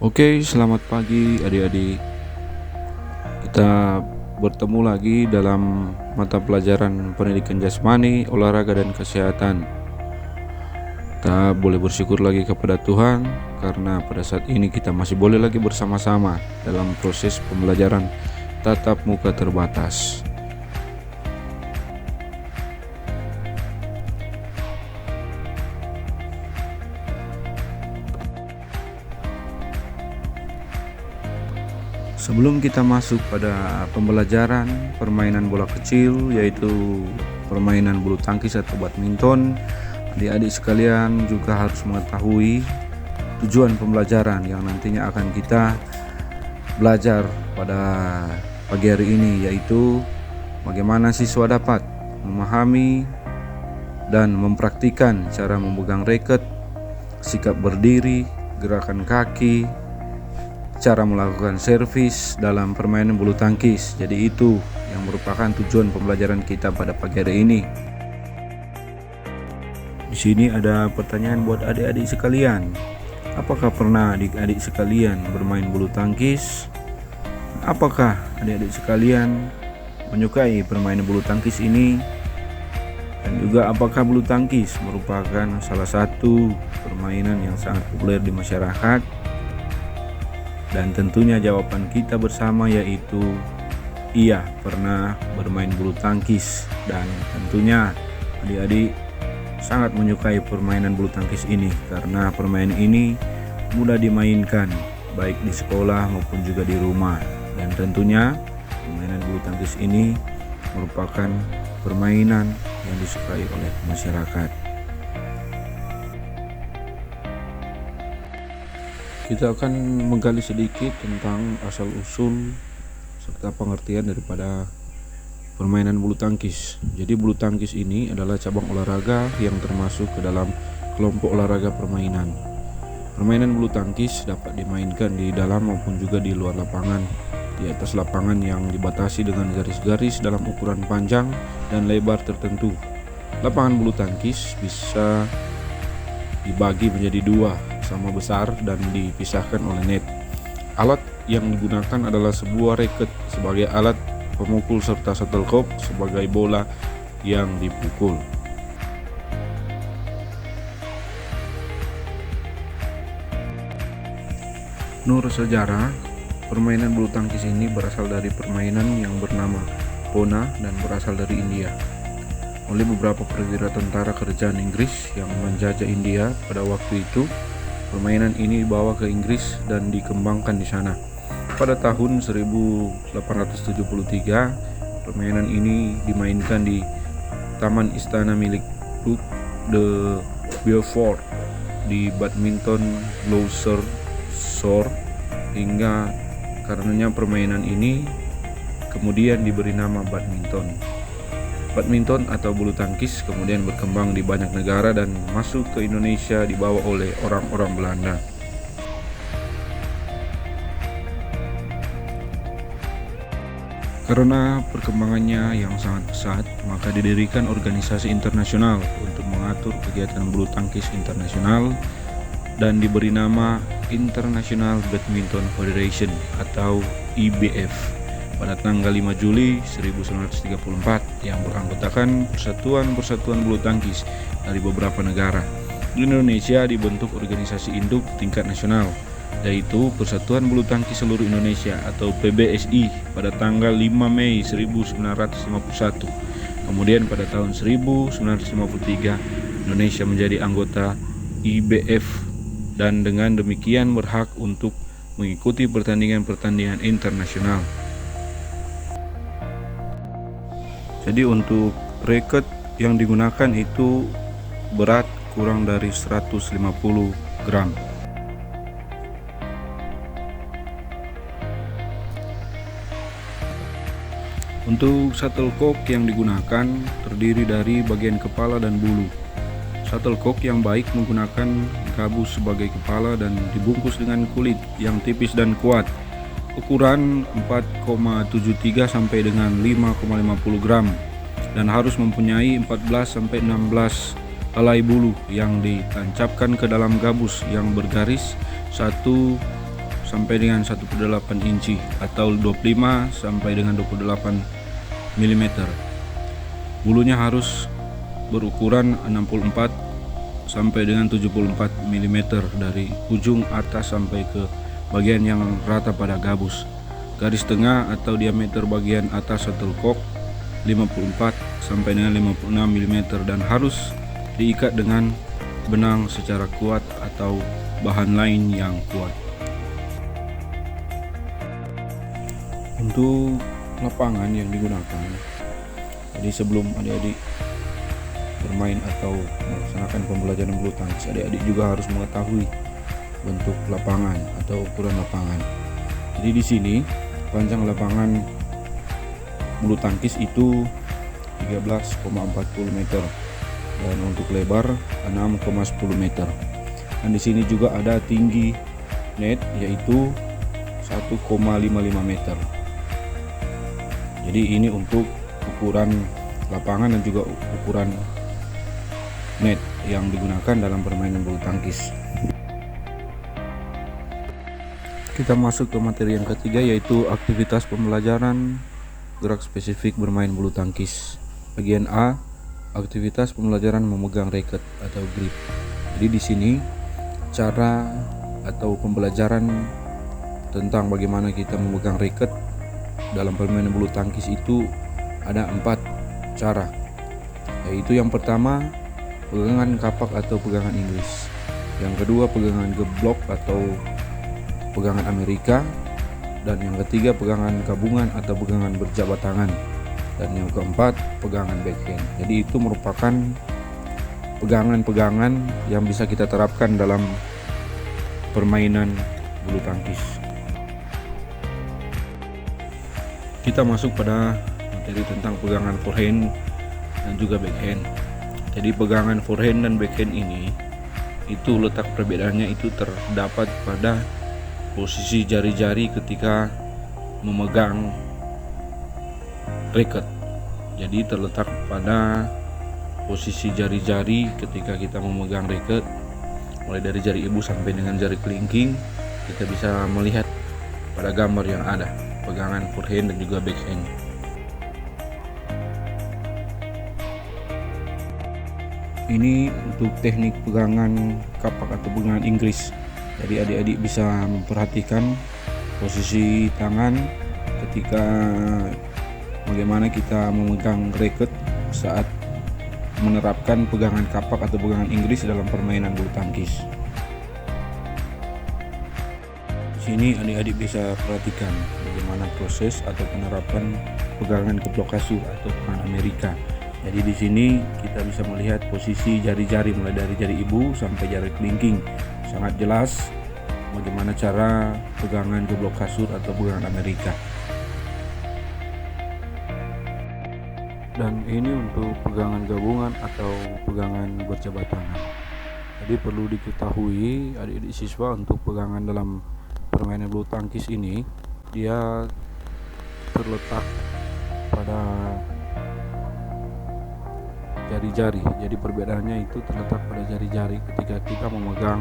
Oke, selamat pagi adik-adik. Kita bertemu lagi dalam mata pelajaran pendidikan jasmani, olahraga dan kesehatan. Kita boleh bersyukur lagi kepada Tuhan karena pada saat ini kita masih boleh lagi bersama-sama dalam proses pembelajaran tatap muka terbatas. Sebelum kita masuk pada pembelajaran permainan bola kecil, yaitu permainan bulu tangkis atau badminton, adik-adik sekalian juga harus mengetahui tujuan pembelajaran yang nantinya akan kita belajar pada pagi hari ini, yaitu bagaimana siswa dapat memahami dan mempraktikkan cara memegang raket, sikap berdiri, gerakan kaki, cara melakukan servis dalam permainan bulu tangkis. Jadi itu yang merupakan tujuan pembelajaran kita pada pagi hari ini. Di sini ada pertanyaan buat adik-adik sekalian. Apakah pernah adik-adik sekalian bermain bulu tangkis? Apakah adik-adik sekalian menyukai permainan bulu tangkis ini? Dan juga apakah bulu tangkis merupakan salah satu permainan yang sangat populer di masyarakat? Dan tentunya jawaban kita bersama yaitu iya, pernah bermain bulu tangkis. Dan tentunya adik-adik sangat menyukai permainan bulu tangkis ini karena permainan ini mudah dimainkan baik di sekolah maupun juga di rumah. Dan tentunya permainan bulu tangkis ini merupakan permainan yang disukai oleh masyarakat. Kita akan menggali sedikit tentang asal-usul serta pengertian daripada permainan bulu tangkis. Jadi bulu tangkis ini adalah cabang olahraga yang termasuk ke dalam kelompok olahraga permainan. Permainan bulu tangkis dapat dimainkan di dalam maupun juga di luar lapangan, di atas lapangan yang dibatasi dengan garis-garis dalam ukuran panjang dan lebar tertentu. Lapangan bulu tangkis bisa dibagi menjadi dua sama besar dan dipisahkan oleh net. Alat yang digunakan adalah sebuah raket sebagai alat pemukul serta shuttlecock sebagai bola yang dipukul. Menurut sejarah, permainan bulu tangkis ini berasal dari permainan yang bernama Pona dan berasal dari India. Oleh beberapa perwira tentara kerajaan Inggris yang menjajah India pada waktu itu, permainan ini dibawa ke Inggris dan dikembangkan di sana. Pada tahun 1873, permainan ini dimainkan di Taman Istana milik Duke de Beaufort di Badminton Gloucestershire, hingga karenanya permainan ini kemudian diberi nama badminton. Badminton atau bulu tangkis kemudian berkembang di banyak negara dan masuk ke Indonesia dibawa oleh orang-orang Belanda. Karena perkembangannya yang sangat pesat, maka didirikan organisasi internasional untuk mengatur kegiatan bulu tangkis internasional dan diberi nama International Badminton Federation atau IBF pada tanggal 5 Juli 1934 yang beranggotakan persatuan-persatuan bulu tangkis dari beberapa negara. Di Indonesia dibentuk organisasi induk tingkat nasional, yaitu Persatuan Bulu Tangkis Seluruh Indonesia atau PBSI pada tanggal 5 Mei 1951. Kemudian pada tahun 1953 Indonesia menjadi anggota IBF dan dengan demikian berhak untuk mengikuti pertandingan-pertandingan internasional. Jadi untuk raket yang digunakan itu berat kurang dari 150 gram. Untuk shuttlecock yang digunakan terdiri dari bagian kepala dan bulu. Shuttlecock yang baik menggunakan gabus sebagai kepala dan dibungkus dengan kulit yang tipis dan kuat. Ukuran 4,73 sampai dengan 5,50 gram dan harus mempunyai 14 sampai 16 helai bulu yang ditancapkan ke dalam gabus yang bergaris 1 sampai dengan 1/8 inci atau 25 sampai dengan 28 mm. Bulunya harus berukuran 64 sampai dengan 74 mm dari ujung atas sampai ke bagian yang rata pada gabus. Garis tengah atau diameter bagian atas shuttlecock 54 sampai dengan 56 mm dan harus diikat dengan benang secara kuat atau bahan lain yang kuat. Untuk lapangan yang digunakan, jadi sebelum adik-adik bermain atau melaksanakan pembelajaran bulu tangkis, adik-adik juga harus mengetahui bentuk lapangan atau ukuran lapangan. Jadi di sini panjang lapangan bulu tangkis itu 13,40 meter dan untuk lebar 6,10 meter. Dan di sini juga ada tinggi net yaitu 1,55 meter. Jadi ini untuk ukuran lapangan dan juga ukuran net yang digunakan dalam permainan bulu tangkis. Kita masuk ke materi yang ketiga yaitu aktivitas pembelajaran gerak spesifik bermain bulu tangkis. Bagian A, aktivitas pembelajaran memegang raket atau grip. Jadi di sini cara atau pembelajaran tentang bagaimana kita memegang raket dalam permainan bulu tangkis itu ada 4 cara. Yaitu yang pertama, pegangan kapak atau pegangan Inggris. Yang kedua, pegangan geblok atau pegangan Amerika. Dan yang ketiga, pegangan gabungan atau pegangan berjabat tangan. Dan yang keempat, pegangan backhand. Jadi itu merupakan pegangan-pegangan yang bisa kita terapkan dalam permainan bulu tangkis. Kita masuk pada materi tentang pegangan forehand dan juga backhand. Jadi pegangan forehand dan backhand ini itu letak perbedaannya itu terdapat pada posisi jari-jari ketika memegang raket. Jadi terletak pada posisi jari-jari ketika kita memegang raket, mulai dari jari ibu sampai dengan jari kelingking. Kita bisa melihat pada gambar yang ada pegangan forehand dan juga backhand. Ini untuk teknik pegangan kapak atau pegangan Inggris. Jadi adik-adik bisa memperhatikan posisi tangan ketika bagaimana kita memegang raket saat menerapkan pegangan kapak atau pegangan Inggris dalam permainan bulu tangkis. Di sini adik-adik bisa perhatikan bagaimana proses atau penerapan pegangan geblok kasur atau pegangan Amerika. Jadi di sini kita bisa melihat posisi jari-jari mulai dari jari ibu sampai jari kelingking. Sangat jelas bagaimana cara pegangan geblok kasur atau pegangan Amerika. Dan ini untuk pegangan gabungan atau pegangan berjabat tangan. Jadi perlu diketahui adik-adik siswa untuk pegangan dalam permainan bulu tangkis ini dia terletak pada jari-jari. Jadi perbedaannya itu terletak pada jari-jari ketika kita memegang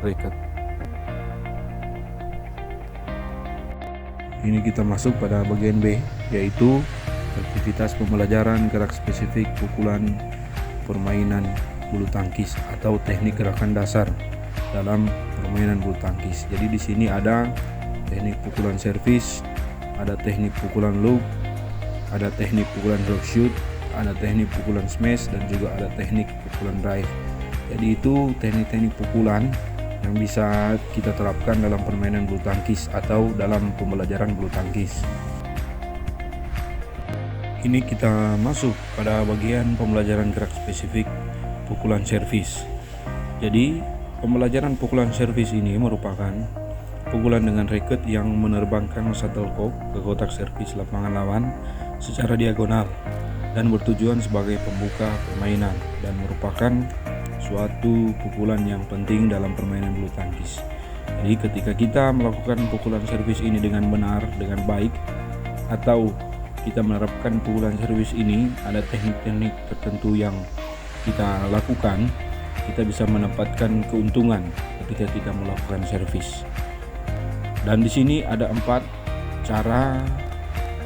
raket. Ini kita masuk pada bagian B, yaitu aktivitas pembelajaran gerak spesifik pukulan permainan bulu tangkis atau teknik gerakan dasar dalam permainan bulu tangkis. Jadi di sini ada teknik pukulan servis, ada teknik pukulan loop, ada teknik pukulan drop shoot, ada teknik pukulan smash, dan juga ada teknik pukulan drive. Jadi itu teknik-teknik pukulan yang bisa kita terapkan dalam permainan bulu tangkis atau dalam pembelajaran bulu tangkis. Ini kita masuk pada bagian pembelajaran gerak spesifik pukulan servis. Jadi pembelajaran pukulan servis ini merupakan pukulan dengan raket yang menerbangkan shuttlecock ke kotak servis lapangan lawan secara diagonal dan bertujuan sebagai pembuka permainan dan merupakan suatu pukulan yang penting dalam permainan bulu tangkis. Jadi ketika kita melakukan pukulan servis ini dengan benar, dengan baik, atau kita menerapkan pukulan servis ini, ada teknik-teknik tertentu yang kita lakukan, kita bisa mendapatkan keuntungan ketika kita melakukan servis. Dan di sini ada 4 cara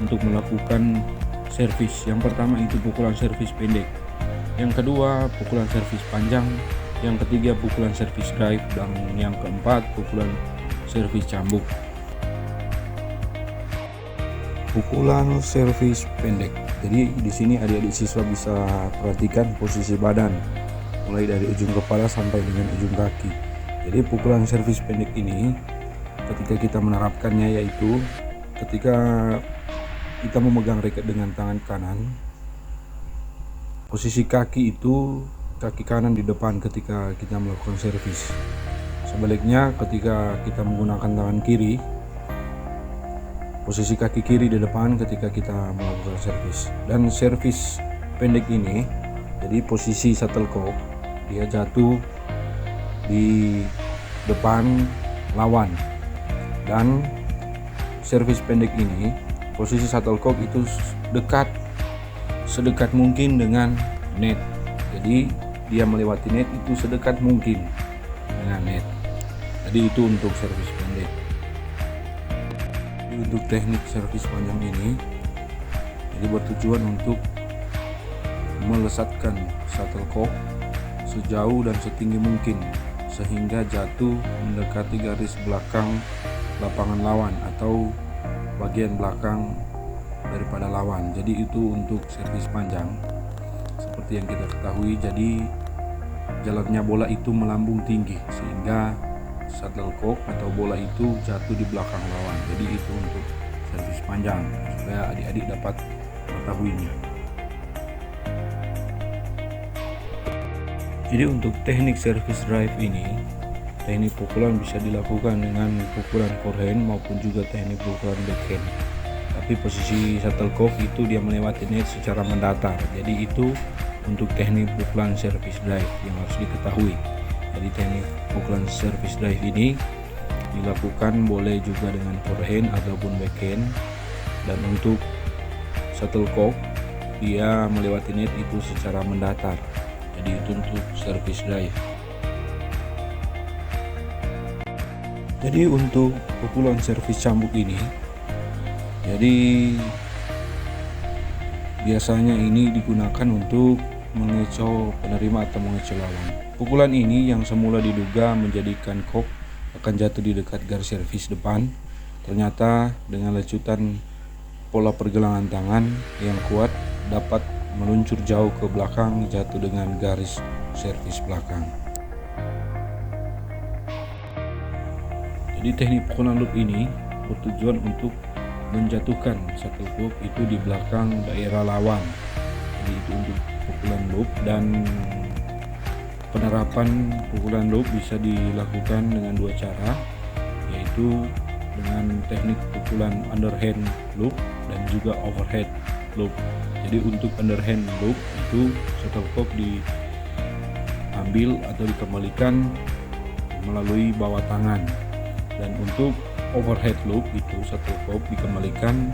untuk melakukan servis. Yang pertama itu pukulan servis pendek, yang kedua pukulan servis panjang, yang ketiga pukulan servis drive, dan yang keempat pukulan servis cambuk. Pukulan servis pendek. Jadi di sini adik-adik siswa bisa perhatikan posisi badan mulai dari ujung kepala sampai dengan ujung kaki. Jadi pukulan servis pendek ini ketika kita menerapkannya yaitu ketika kita memegang raket dengan tangan kanan, posisi kaki itu kaki kanan di depan ketika kita melakukan servis. Sebaliknya ketika kita menggunakan tangan kiri, posisi kaki kiri di depan ketika kita melakukan servis. Dan servis pendek ini, jadi posisi shuttlecock dia jatuh di depan lawan, dan servis pendek ini posisi shuttlecock itu sedekat mungkin dengan net. Jadi dia melewati net itu sedekat mungkin dengan net. Jadi itu untuk servis pendek. Untuk teknik servis panjang ini jadi bertujuan untuk melesatkan shuttlecock sejauh dan setinggi mungkin sehingga jatuh mendekati garis belakang lapangan lawan atau bagian belakang daripada lawan. Jadi itu untuk servis panjang. Seperti yang kita ketahui, jadi jalannya bola itu melambung tinggi sehingga shuttlecock atau bola itu jatuh di belakang lawan. Jadi itu untuk servis panjang supaya adik-adik dapat mengetahuinya. Jadi untuk teknik servis drive ini, teknik pukulan bisa dilakukan dengan pukulan forehand maupun juga teknik pukulan backhand. Tapi posisi shuttlecock itu dia melewati net secara mendatar. Jadi itu untuk teknik pukulan servis drive yang harus diketahui. Jadi teknik pukulan servis drive ini dilakukan boleh juga dengan forehand ataupun backhand. Dan untuk shuttlecock dia melewati net itu secara mendatar. Jadi itu untuk servis drive. Jadi untuk pukulan servis cambuk ini, jadi biasanya ini digunakan untuk mengecoh penerima atau mengecoh lawan. Pukulan ini yang semula diduga menjadikan kok akan jatuh di dekat garis servis depan, ternyata dengan lecutan pola pergelangan tangan yang kuat dapat meluncur jauh ke belakang, jatuh dengan garis servis belakang. Jadi teknik pukulan loop ini bertujuan untuk menjatuhkan shuttlecock itu di belakang daerah lawan. Jadi itu untuk pukulan loop, dan penerapan pukulan loop bisa dilakukan dengan 2 cara, yaitu dengan teknik pukulan underhand loop dan juga overhead loop. Jadi untuk underhand loop itu shuttlecock diambil atau dikembalikan melalui bawah tangan, dan untuk overhead loop itu shuttlecock dikembalikan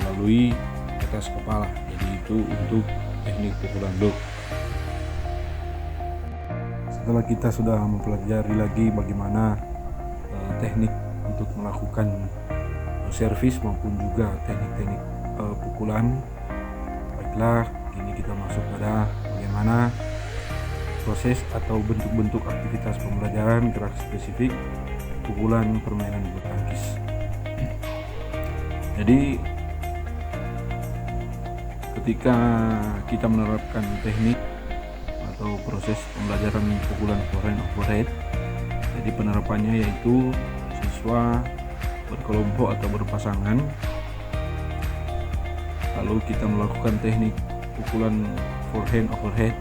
melalui atas kepala. Jadi itu untuk teknik pukulan loop. Setelah kita sudah mempelajari lagi bagaimana teknik untuk melakukan servis maupun juga teknik-teknik pukulan, baiklah kini kita masuk pada bagaimana proses atau bentuk-bentuk aktivitas pembelajaran gerak spesifik pukulan permainan bulu tangkis. Jadi ketika kita menerapkan teknik atau proses pembelajaran pukulan forehand overhead, jadi penerapannya yaitu siswa berkelompok atau berpasangan, lalu kita melakukan teknik pukulan forehand overhead,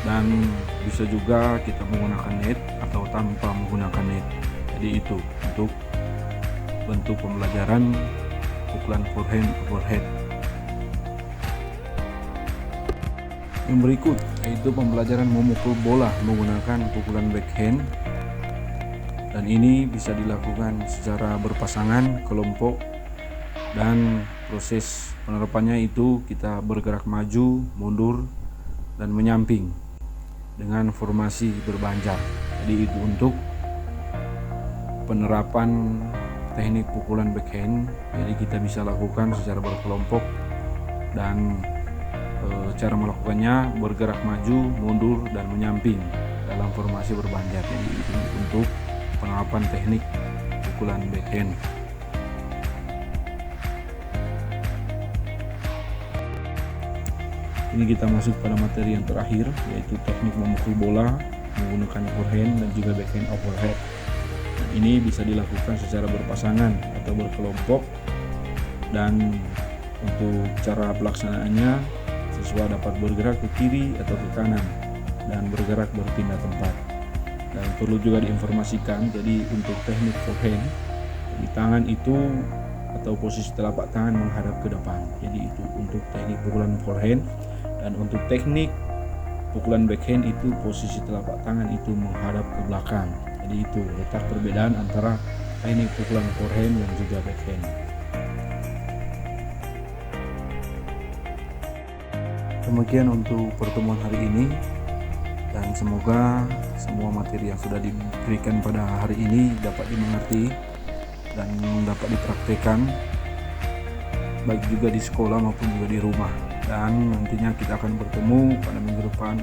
dan bisa juga kita menggunakan net atau tanpa menggunakan net. Jadi itu untuk bentuk pembelajaran pukulan forehand overhead. Yang berikut yaitu pembelajaran memukul bola menggunakan pukulan backhand, dan ini bisa dilakukan secara berpasangan, kelompok, dan proses penerapannya itu kita bergerak maju, mundur, dan menyamping dengan formasi berbanjar. Jadi itu untuk penerapan teknik pukulan backhand. Jadi kita bisa lakukan secara berkelompok dan cara melakukannya bergerak maju, mundur, dan menyamping dalam formasi berbanjar. Jadi itu untuk penerapan teknik pukulan backhand. Ini kita masuk pada materi yang terakhir, yaitu teknik memukul bola menggunakan forehand dan juga backhand overhead. Dan ini bisa dilakukan secara berpasangan atau berkelompok, dan untuk cara pelaksanaannya siswa dapat bergerak ke kiri atau ke kanan dan bergerak berpindah tempat. Dan perlu juga diinformasikan, jadi untuk teknik forehand, di tangan itu atau posisi telapak tangan menghadap ke depan. Jadi itu untuk teknik pukulan forehand. Dan untuk teknik pukulan backhand itu posisi telapak tangan itu menghadap ke belakang. Jadi itu letak perbedaan antara teknik pukulan forehand dan juga backhand. Demikian untuk pertemuan hari ini, dan semoga semua materi yang sudah diberikan pada hari ini dapat dimengerti dan dapat dipraktekkan, baik juga di sekolah maupun juga di rumah. Dan nantinya kita akan bertemu pada minggu depan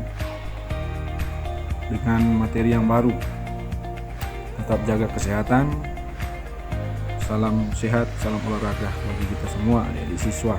dengan materi yang baru. Tetap jaga kesehatan. Salam sehat, salam olahraga bagi kita semua adik-adik siswa.